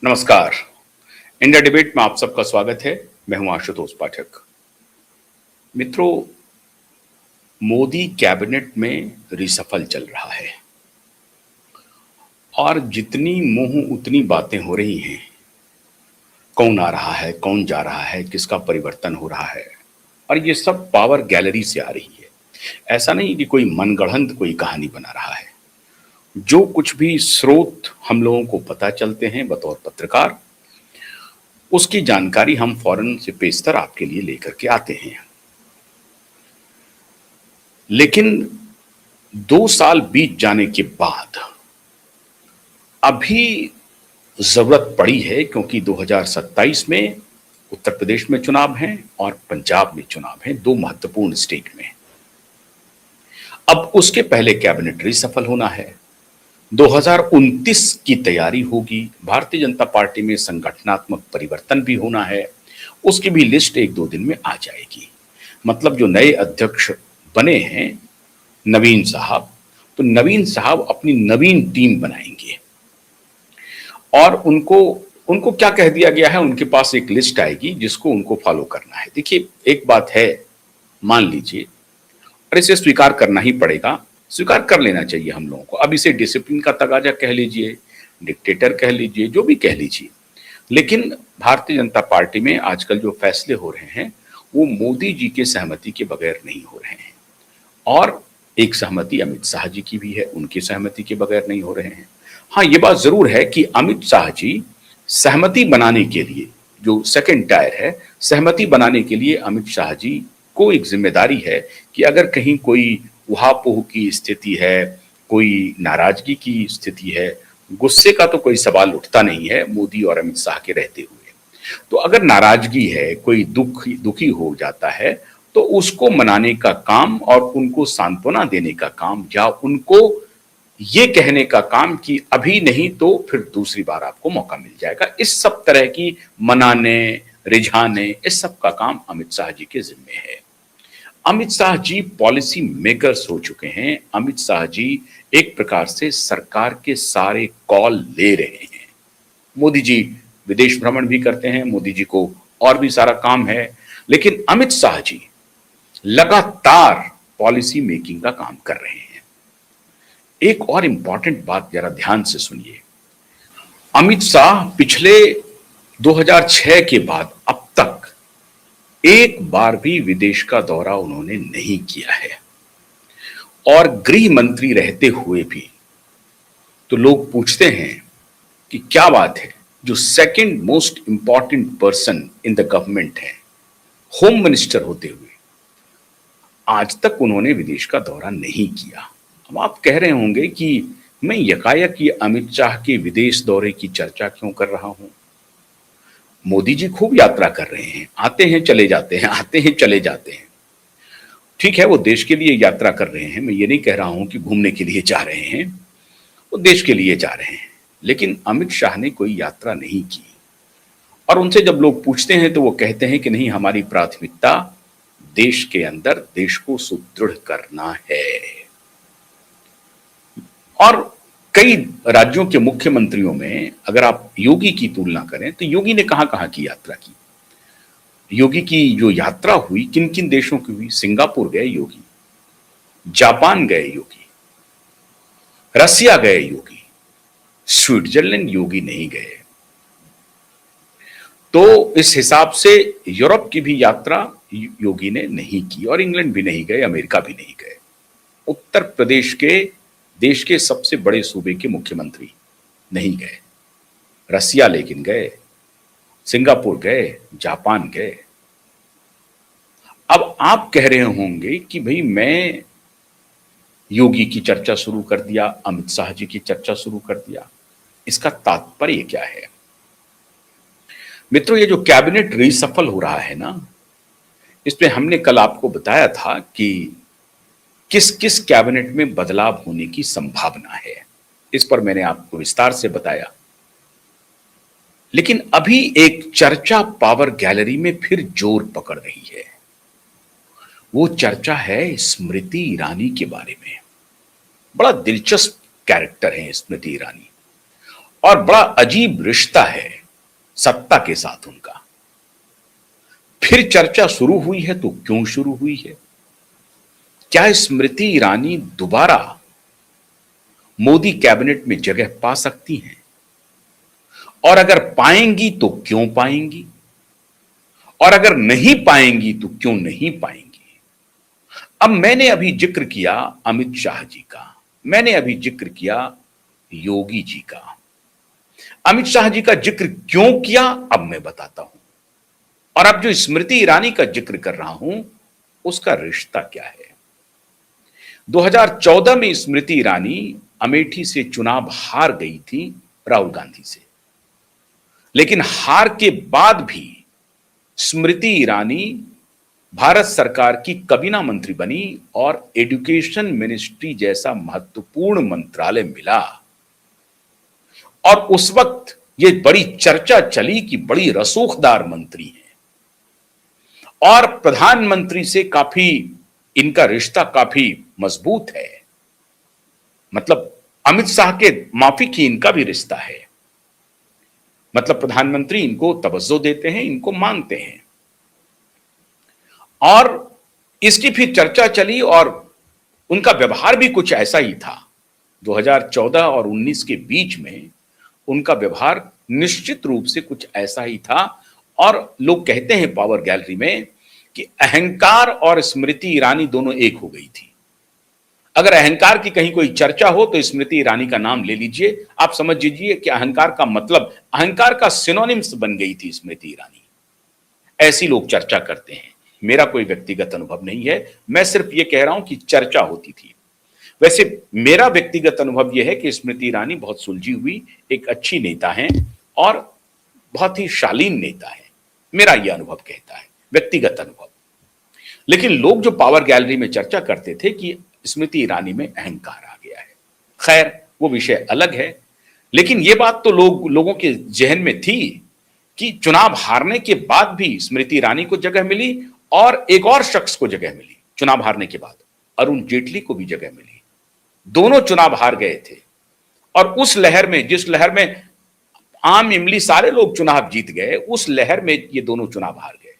नमस्कार। India debate में आप सबका स्वागत है। मैं हूं आशुतोष पाठक। मित्रों, मोदी कैबिनेट में रिसफल चल रहा है और जितनी मुंह उतनी बातें हो रही हैं। कौन आ रहा है, कौन जा रहा है, किसका परिवर्तन हो रहा है, और ये सब पावर गैलरी से आ रही है। ऐसा नहीं कि कोई मनगढ़ंत कोई कहानी बना रहा है। जो कुछ भी स्रोत हम लोगों को पता चलते हैं बतौर पत्रकार, उसकी जानकारी हम फौरन से पेशतर आपके लिए लेकर के आते हैं। लेकिन 2 साल बीत जाने के बाद अभी जरूरत पड़ी है, क्योंकि 2027 में उत्तर प्रदेश में चुनाव हैं और पंजाब में चुनाव हैं, दो महत्वपूर्ण स्टेट में। अब उसके पहले कैबिनेट रिसफल होना है, 2029 की तैयारी होगी, भारतीय जनता पार्टी में संगठनात्मक परिवर्तन भी होना है। उसकी भी लिस्ट 1-2 दिन में आ जाएगी। मतलब जो नए अध्यक्ष बने हैं नवीन साहब, तो नवीन साहब अपनी नवीन टीम बनाएंगे और उनको उनको क्या कह दिया गया है, उनके पास एक लिस्ट आएगी जिसको उनको फॉलो करना है। देखिए, एक बात है, मान लीजिए, और इसे स्वीकार करना ही पड़ेगा, स्वीकार कर लेना चाहिए हम लोगों को। अब इसे डिसिप्लिन का तगाजा कह लीजिए, डिक्टेटर कह लीजिए, जो भी कह लीजिए, लेकिन भारतीय जनता पार्टी में आजकल जो फैसले हो रहे हैं वो मोदी जी के सहमति के बगैर नहीं हो रहे हैं। और एक सहमति अमित शाह जी की भी है, उनकी सहमति के बगैर नहीं हो रहे हैं। हाँ, ये बात जरूर है कि अमित शाह जी सहमति बनाने के लिए, जो सेकंड टायर है, सहमति बनाने के लिए अमित शाह जी को एक जिम्मेदारी है कि अगर कहीं कोई उहापोह की स्थिति है, कोई नाराजगी की स्थिति है, गुस्से का तो कोई सवाल उठता नहीं है मोदी और अमित शाह के रहते हुए। तो अगर नाराजगी है, कोई दुखी हो जाता है, तो उसको मनाने का काम और उनको सांत्वना देने का काम, या उनको ये कहने का काम कि अभी नहीं तो फिर दूसरी बार आपको मौका मिल जाएगा, इस सब तरह की मनाने, रिझाने, इस सब का काम अमित शाह जी के जिम्मे है। अमित शाह जी पॉलिसी मेकर्स हो चुके हैं। अमित शाह जी एक प्रकार से सरकार के सारे कॉल ले रहे हैं। मोदी जी विदेश भ्रमण भी करते हैं, मोदी जी को और भी सारा काम है, लेकिन अमित शाह जी लगातार पॉलिसी मेकिंग का काम कर रहे हैं। एक और इंपॉर्टेंट बात जरा ध्यान से सुनिए। अमित शाह पिछले 2006 के बाद अब तक एक बार भी विदेश का दौरा उन्होंने नहीं किया है, और गृह मंत्री रहते हुए भी। तो लोग पूछते हैं कि क्या बात है, जो second most important person in the government है, होम मिनिस्टर होते हुए आज तक उन्होंने विदेश का दौरा नहीं किया। अब आप कह रहे होंगे कि मैं यकायक ये अमित शाह के विदेश दौरे की चर्चा क्यों कर रहा हूं। मोदी जी खूब यात्रा कर रहे हैं, आते हैं चले जाते हैं, आते हैं चले जाते हैं। ठीक है, वो देश के लिए यात्रा कर रहे हैं, मैं ये नहीं कह रहा हूं कि घूमने के लिए जा रहे हैं, वो देश के लिए जा रहे हैं। लेकिन अमित शाह ने कोई यात्रा नहीं की, और उनसे जब लोग पूछते हैं तो वो कहते हैं कि नहीं, हमारी प्राथमिकता देश के अंदर देश को सुदृढ़ करना है। और कई राज्यों के मुख्यमंत्रियों में अगर आप योगी की तुलना करें तो योगी ने कहां कहां की यात्रा की। योगी की जो यात्रा हुई किन किन देशों की हुई, सिंगापुर गए योगी, जापान गए योगी, रसिया गए योगी, स्विट्जरलैंड योगी नहीं गए। तो इस हिसाब से यूरोप की भी यात्रा योगी ने नहीं की, और इंग्लैंड भी नहीं गए, अमेरिका भी नहीं गए। उत्तर प्रदेश के, देश के सबसे बड़े सूबे के मुख्यमंत्री नहीं गए। रसिया लेकिन गए, सिंगापुर गए, जापान गए। अब आप कह रहे होंगे कि भाई मैं योगी की चर्चा शुरू कर दिया, अमित शाह जी की चर्चा शुरू कर दिया, इसका तात्पर्य क्या है। मित्रों, ये जो कैबिनेट रिसफल हो रहा है ना, इसमें हमने कल आपको बताया था कि किस किस कैबिनेट में बदलाव होने की संभावना है। इस पर मैंने आपको विस्तार से बताया। लेकिन अभी एक चर्चा पावर गैलरी में फिर जोर पकड़ रही है। वो चर्चा है स्मृति ईरानी के बारे में। बड़ा दिलचस्प कैरेक्टर है स्मृति ईरानी, और बड़ा अजीब रिश्ता है सत्ता के साथ उनका। फिर चर्चा शुरू हुई है तो क्यों शुरू हुई है? क्या स्मृति ईरानी दोबारा मोदी कैबिनेट में जगह पा सकती हैं? और अगर पाएंगी तो क्यों पाएंगी? और अगर नहीं पाएंगी तो क्यों नहीं पाएंगी? अब मैंने अभी जिक्र किया अमित शाह जी का, मैंने अभी जिक्र किया योगी जी का। अमित शाह जी का जिक्र क्यों किया अब मैं बताता हूं। और अब जो स्मृति ईरानी का जिक्र कर रहा हूं उसका रिश्ता क्या है। 2014 में स्मृति ईरानी अमेठी से चुनाव हार गई थी राहुल गांधी से, लेकिन हार के बाद भी स्मृति ईरानी भारत सरकार की कैबिनेट मंत्री बनी और एजुकेशन मिनिस्ट्री जैसा महत्वपूर्ण मंत्रालय मिला। और उस वक्त ये बड़ी चर्चा चली कि बड़ी रसूखदार मंत्री है और प्रधानमंत्री से काफी इनका रिश्ता काफी मजबूत है। मतलब अमित शाह के माफिक ही इनका भी रिश्ता है। मतलब प्रधानमंत्री इनको तवज्जो देते हैं, इनको मानते हैं। और इसकी फिर चर्चा चली और उनका व्यवहार भी कुछ ऐसा ही था। 2014 और 19 के बीच में उनका व्यवहार निश्चित रूप से कुछ ऐसा ही था। और लोग कहते हैं पावर गैलरी में कि अहंकार और स्मृति ईरानी दोनों एक हो गई थी। अगर अहंकार की कहीं कोई चर्चा हो तो स्मृति ईरानी का नाम ले लीजिए, आप समझ लीजिए कि अहंकार का मतलब, अहंकार का सिनोनिम्स बन गई थी स्मृति ईरानी। ऐसी लोग चर्चा करते हैं। मेरा कोई व्यक्तिगत अनुभव नहीं है, मैं सिर्फ यह कह रहा हूं कि चर्चा होती थी। वैसे मेरा व्यक्तिगत अनुभव यह है कि स्मृति ईरानी बहुत सुलझी हुई एक अच्छी नेता हैं और बहुत ही शालीन नेता है, मेरा यह अनुभव कहता है, व्यक्तिगत अनुभव। लेकिन लोग जो पावर गैलरी में चर्चा करते थे कि स्मृति ईरानी में अहंकार आ गया है, खैर वो विषय अलग है। लेकिन यह बात तो लोगों के जहन में थी कि चुनाव हारने के बाद भी स्मृति ईरानी को जगह मिली और एक और शख्स को जगह मिली। चुनाव हारने के बाद अरुण जेटली को भी जगह मिली। दोनों चुनाव हार गए थे और उस लहर में, जिस लहर में आम इमली सारे लोग चुनाव जीत गए, उस लहर में ये दोनों चुनाव हार गए।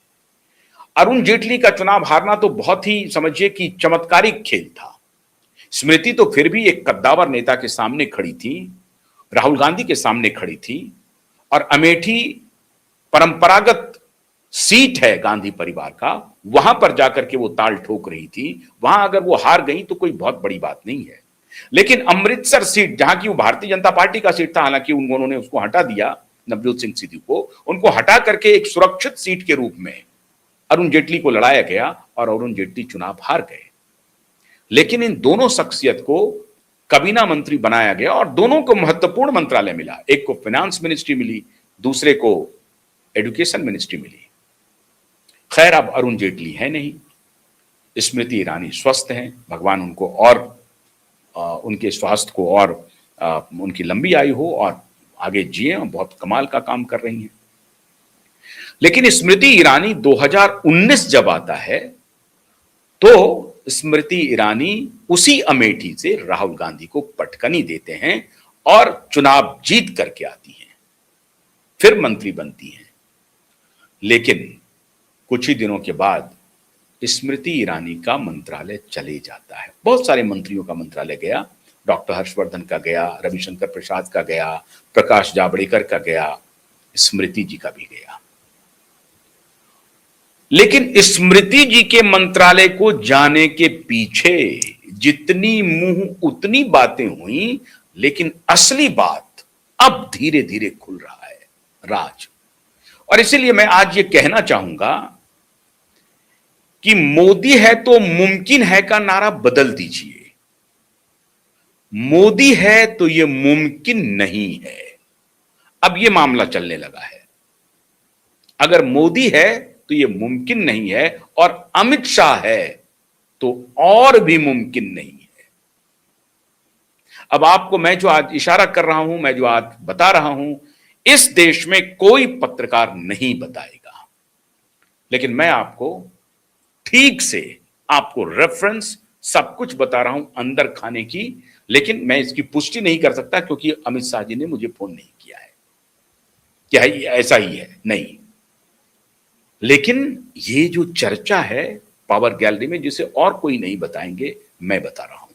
अरुण जेटली का चुनाव हारना तो बहुत ही समझिए कि चमत्कारिक खेल था। स्मृति तो फिर भी एक कद्दावर नेता के सामने खड़ी थी, राहुल गांधी के सामने खड़ी थी। और अमेठी परंपरागत सीट है गांधी परिवार का, वहां पर जाकर के वो ताल ठोक रही थी। वहां अगर वो हार गई तो कोई बहुत बड़ी बात नहीं है। लेकिन अमृतसर सीट, जहां की वो भारतीय जनता पार्टी का सीट था, हालांकि उन्होंने उसको हटा दिया, नवजोत सिंह सिद्धू को, उनको हटा करके एक सुरक्षित सीट के रूप में अरुण जेटली को लड़ाया गया और अरुण जेटली चुनाव हार गए। लेकिन इन दोनों शख्सियत को कैबिनेट मंत्री बनाया गया और दोनों को महत्वपूर्ण मंत्रालय मिला। एक को फाइनेंस मिनिस्ट्री मिली, दूसरे को एजुकेशन मिनिस्ट्री मिली। खैर अब अरुण जेटली है नहीं, स्मृति ईरानी स्वस्थ हैं, भगवान उनको और उनके स्वास्थ्य को और उनकी लंबी आयु हो और आगे जिए, बहुत कमाल का काम कर रही हैं। लेकिन स्मृति ईरानी 2019 जब आता है तो स्मृति ईरानी उसी अमेठी से राहुल गांधी को पटकनी देते हैं और चुनाव जीत करके आती हैं, फिर मंत्री बनती हैं। लेकिन कुछ ही दिनों के बाद स्मृति ईरानी का मंत्रालय चले जाता है। बहुत सारे मंत्रियों का मंत्रालय गया, डॉक्टर हर्षवर्धन का गया, रविशंकर प्रसाद का गया, प्रकाश जावड़ेकर का गया, स्मृति जी का भी गया। लेकिन स्मृति जी के मंत्रालय को जाने के पीछे जितनी मुंह उतनी बातें हुई, लेकिन असली बात अब धीरे धीरे खुल रहा है राज। और इसीलिए मैं आज ये कहना चाहूंगा कि मोदी है तो मुमकिन है का नारा बदल दीजिए। मोदी है तो यह मुमकिन नहीं है। अब यह मामला चलने लगा है। अगर मोदी है तो यह मुमकिन नहीं है और अमित शाह है तो और भी मुमकिन नहीं है। अब आपको मैं जो आज इशारा कर रहा हूं, मैं जो आज बता रहा हूं, इस देश में कोई पत्रकार नहीं बताएगा। लेकिन मैं आपको ठीक से, आपको रेफरेंस सब कुछ बता रहा हूं अंदर खाने की। लेकिन मैं इसकी पुष्टि नहीं कर सकता क्योंकि अमित शाह जी ने मुझे फोन नहीं किया है क्या है ऐसा ही है नहीं। लेकिन ये जो चर्चा है पावर गैलरी में जिसे और कोई नहीं बताएंगे, मैं बता रहा हूं।